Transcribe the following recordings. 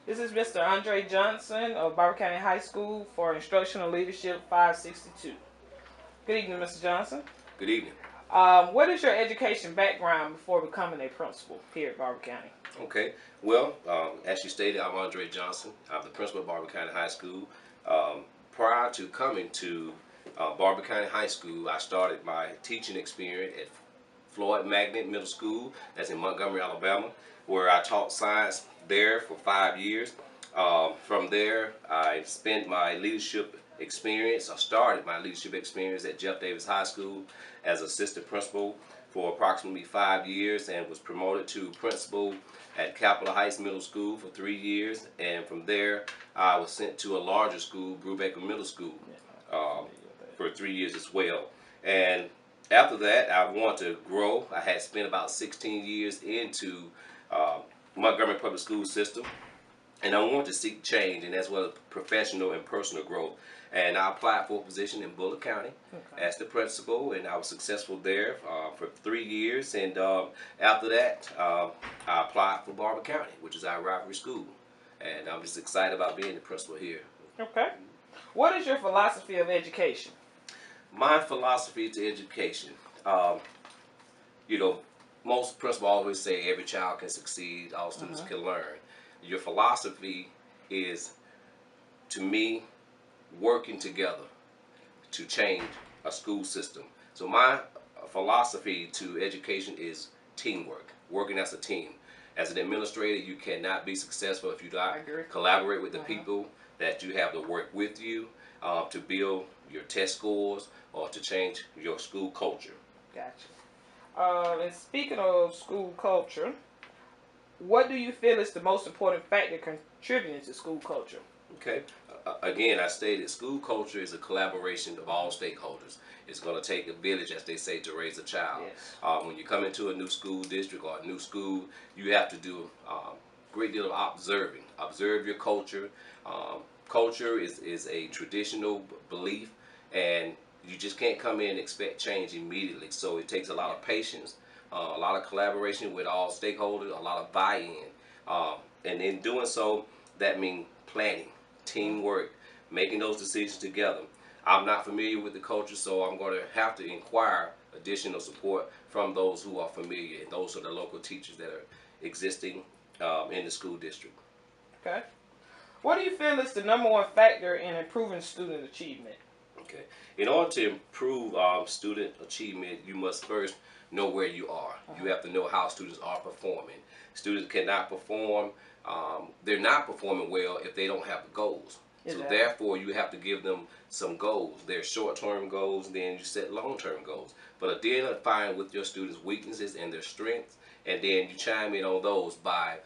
This is Mr. Andre Johnson of Barber County High School for Instructional Leadership 562. Good evening, Mr. Johnson. Good evening. What is your education background before becoming a principal here at Barber County? Okay. Well, as you stated, I'm Andre Johnson. I'm the principal of Barber County High School. Prior to coming to Barber County High School, I started my teaching experience at Floyd Magnet Middle School, that's in Montgomery, Alabama, where I taught science there for 5 years. From there, I spent my leadership experience. I started my leadership experience at Jeff Davis High School as assistant principal for approximately 5 years, and was promoted to principal at Capitol Heights Middle School for 3 years. And from there, I was sent to a larger school, Brubaker Middle School, for 3 years as well. And after that, I wanted to grow. I had spent about 16 years into Montgomery Public School System, and I wanted to seek change, and as well as professional and personal growth. And I applied for a position in Bullock County as the principal, and I was successful there for 3 years. And after that, I applied for Barber County, which is our rivalry school, and I'm just excited about being the principal here. Okay. What is your philosophy of education? My philosophy to education, you know, most principals always say every child can succeed, all students can learn. Your philosophy is, to me, working together to change a school system. So my philosophy to education is teamwork, working as a team. As an administrator, you cannot be successful if you don't collaborate with the people that you have to work with you to build your test scores or to change your school culture. Gotcha. And speaking of school culture, what do you feel is the most important factor contributing to school culture? Okay. Again, I stated school culture is a collaboration of all stakeholders. It's going to take a village, as they say, to raise a child. Yes. When you come into a new school district or a new school, you have to do a great deal of observing. Observe your culture. Culture is a traditional belief, and you just can't come in and expect change immediately. So it takes a lot of patience, a lot of collaboration with all stakeholders, a lot of buy-in. And in doing so, that means planning, teamwork, making those decisions together. I'm not familiar with the culture, so I'm going to have to inquire additional support from those who are familiar, and those are the local teachers that are existing in the school district. Okay. What do you feel is the #1 factor in improving student achievement? Okay. In order to improve student achievement, you must first know where you are. You have to know how students are performing. Students cannot perform, they're not performing well if they don't have goals. So therefore, you have to give them some goals. There's short-term goals, then you set long-term goals. But identifying with your students' weaknesses and their strengths, and then you chime in on those by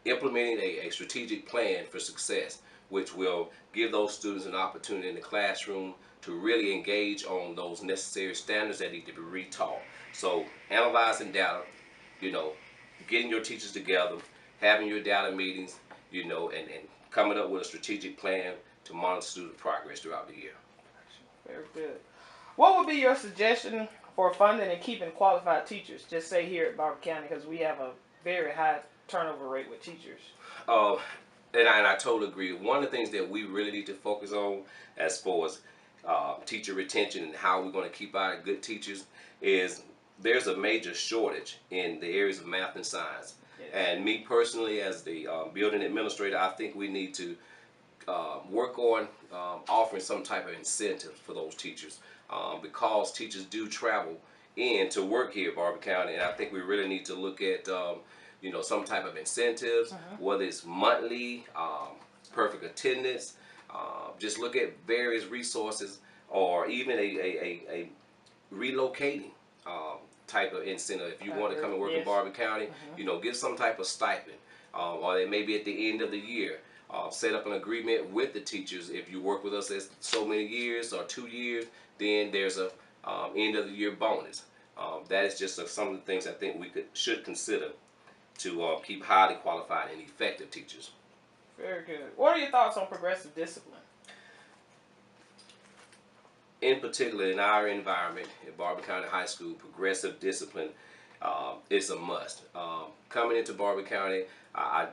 implementing a strategic plan for success, which will give those students an opportunity in the classroom to really engage on those necessary standards that need to be retaught. So analyzing data, getting your teachers together, having your data meetings, and coming up with a strategic plan to monitor student progress throughout the year. Very good. What would be your suggestion for funding and keeping qualified teachers, just say here at Barber County, because we have a very high turnover rate with teachers? And I totally agree. One of the things that we really need to focus on as far as teacher retention and how we're going to keep our good teachers is there's a major shortage in the areas of math and science. Yes. And me personally, as the building administrator, I think we need to work on offering some type of incentive for those teachers because teachers do travel in to work here at Barber County, and I think we really need to look at some type of incentives, whether it's monthly, perfect attendance, just look at various resources, or even a relocating type of incentive. If you want to come and work in Barber County, give some type of stipend, or they maybe at the end of the year, set up an agreement with the teachers. If you work with us as so many years or 2 years, then there's a end of the year bonus. That is just some of the things I think we should consider to keep highly qualified and effective teachers. Very good. What are your thoughts on progressive discipline? In particular, in our environment at Barber County High School, progressive discipline it's a must. Coming into Barber County, I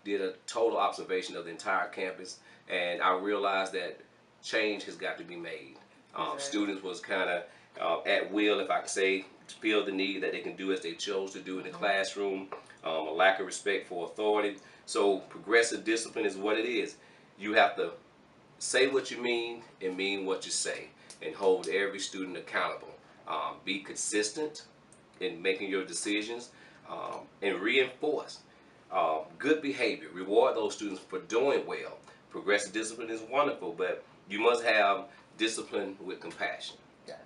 did a total observation of the entire campus, and I realized that change has got to be made. Exactly. Students was kind of at will, if I could say, feel the need that they can do as they chose to do in the classroom, a lack of respect for authority. So progressive discipline is what it is. You have to say what you mean and mean what you say, and hold every student accountable. Be consistent in making your decisions, and reinforce good behavior. Reward those students for doing well. Progressive discipline is wonderful, but you must have discipline with compassion. Gotcha.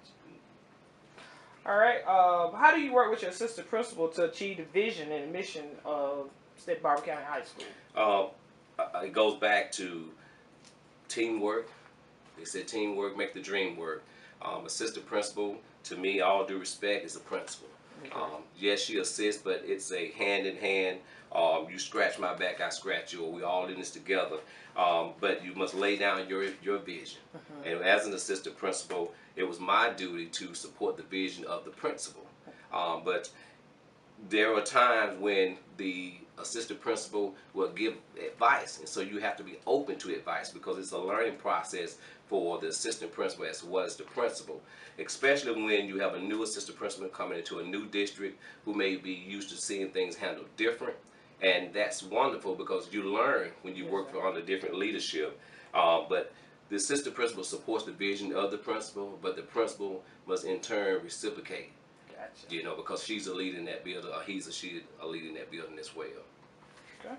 All right. How do you work with your assistant principal to achieve the vision and mission of Barber County High School? It goes back to teamwork. They said teamwork make the dream work. Assistant principal, to me, all due respect, is a principal. Okay. Yes, she assists, but it's a hand in hand. You scratch my back, I scratch yours. We all in this together. But you must lay down your vision. And as an assistant principal, it was my duty to support the vision of the principal. But there are times when the assistant principal will give advice, and so you have to be open to advice, because it's a learning process for the assistant principal as well as the principal, especially when you have a new assistant principal coming into a new district who may be used to seeing things handled different. And that's wonderful, because you learn when you work under different leadership. But the assistant principal supports the vision of the principal, but the principal must in turn reciprocate. Gotcha. You know, because she's a leader in that building, or he's or she a leader in that building as well. Okay.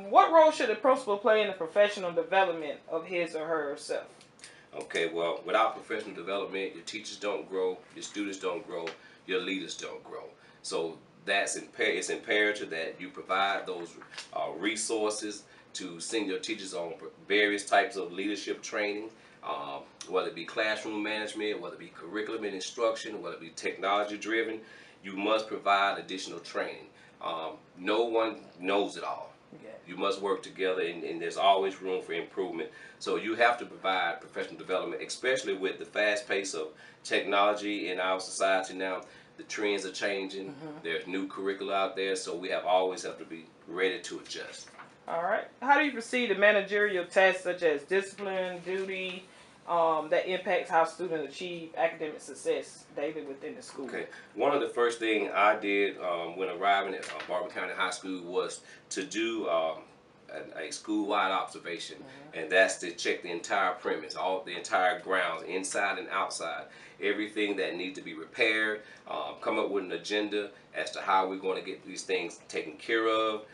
What role should a principal play in the professional development of his or herself? Okay, well, without professional development, your teachers don't grow, your students don't grow, your leaders don't grow. So it's imperative that you provide those resources to send your teachers on various types of leadership training, whether it be classroom management, whether it be curriculum and instruction, whether it be technology driven. You must provide additional training. No one knows it all. Okay. You must work together, and there's always room for improvement. So you have to provide professional development, especially with the fast pace of technology in our society now. The trends are changing. There's new curricula out there, so we always have to be ready to adjust. All right. How do you perceive the managerial tasks such as discipline, duty, that impacts how students achieve academic success daily within the school? Okay. One of the first things I did when arriving at Barber County High School was to do a school-wide observation, and that's to check the entire premise, the entire grounds, inside and outside, everything that needs to be repaired, come up with an agenda as to how we're going to get these things taken care of.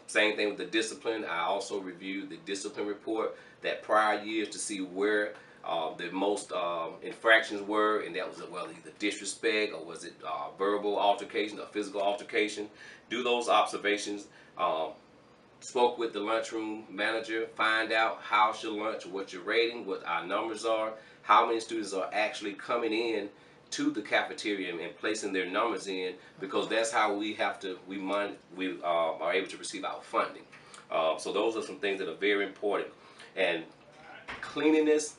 Same thing with the discipline. I also reviewed the discipline report that prior years to see where the most infractions were, and that was either disrespect, or was it verbal altercation or physical altercation. Do those observations. Spoke with the lunchroom manager, find out how's your lunch, what your rating, what our numbers are, how many students are actually coming in to the cafeteria and placing their numbers in, because that's how we are able to receive our funding. So those are some things that are very important. And cleanliness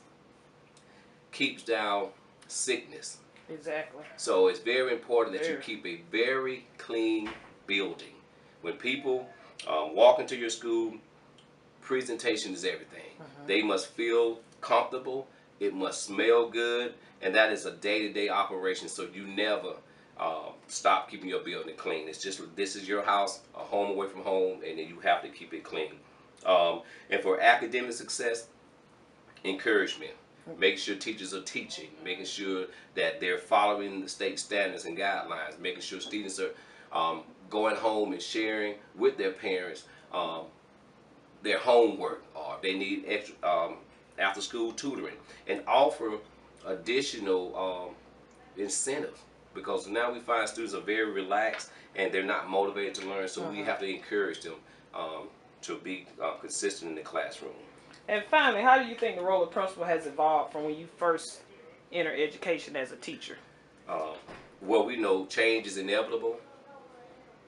keeps down sickness. Exactly. So it's very important that you keep a very clean building. When people walk into your school, presentation is everything. They must feel comfortable, it must smell good, and that is a day-to-day operation, so you never stop keeping your building clean. It's just, this is your house, a home away from home, and then you have to keep it clean. And for academic success, encouragement. Make sure teachers are teaching, making sure that they're following the state standards and guidelines, making sure students are going home and sharing with their parents their homework, or if they need extra after school tutoring, and offer additional incentives, because now we find students are very relaxed and they're not motivated to learn, so we have to encourage them to be consistent in the classroom. And finally, how do you think the role of principal has evolved from when you first entered education as a teacher? Well, we know change is inevitable.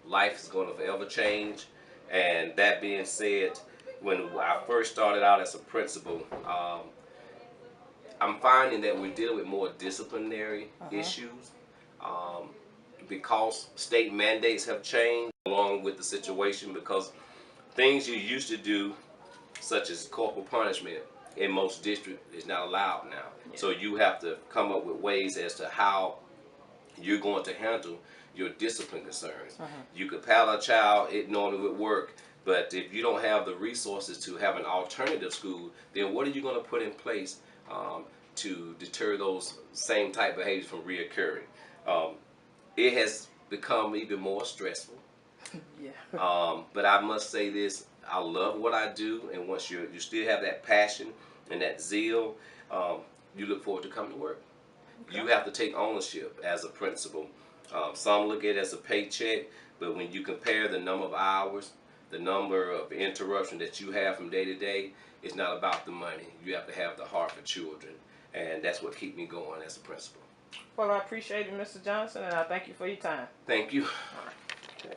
Life is going to forever change. And that being said, when I first started out as a principal, I'm finding that we're dealing with more disciplinary issues. because state mandates have changed along with the situation, because things you used to do, such as corporal punishment, in most districts is not allowed now. Yeah. So you have to come up with ways as to how you're going to handle your discipline concerns. You could paddle a child, it normally would work, but if you don't have the resources to have an alternative school, then what are you going to put in place to deter those same type behaviors from reoccurring? It has become even more stressful. Yeah. But I must say this: I love what I do, and once you still have that passion and that zeal, you look forward to coming to work. Okay. You have to take ownership as a principal. Some look at it as a paycheck, but when you compare the number of hours, the number of interruptions that you have from day to day, it's not about the money. You have to have the heart for children, and that's what keeps me going as a principal. Well, I appreciate it, Mr. Johnson, and I thank you for your time. Thank you. Okay.